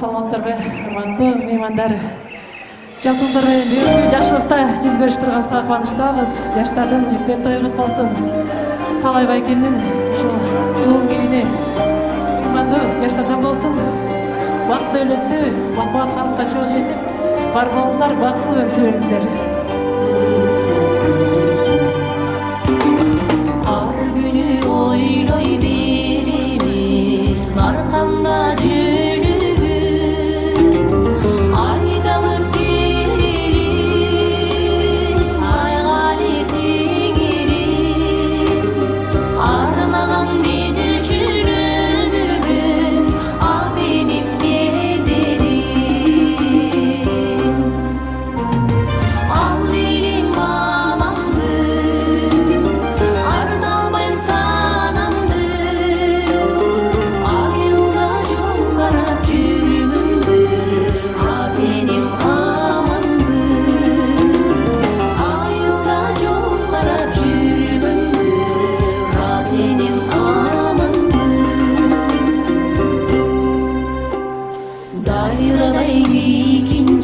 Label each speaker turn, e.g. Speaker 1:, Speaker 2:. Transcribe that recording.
Speaker 1: Саламатсыздарбы, урматтуу меймандар. Жалпыңдар менен бүгүнкү жашылыкта жүз көрүшүп турганыбызга кубанычтабыз. Жаштардын үлкен тою кут болсун. Талай байкемдин ушул туулуп келини меймандуу жаштардан болсун. Бактылуу өлөттү, бакубат калыпка чыгып жетип, бар болуңуздар, бактылуу өмүр сүрүңүздөр.
Speaker 2: Ар күнү ойлой беремин, аркамда dayraday bikin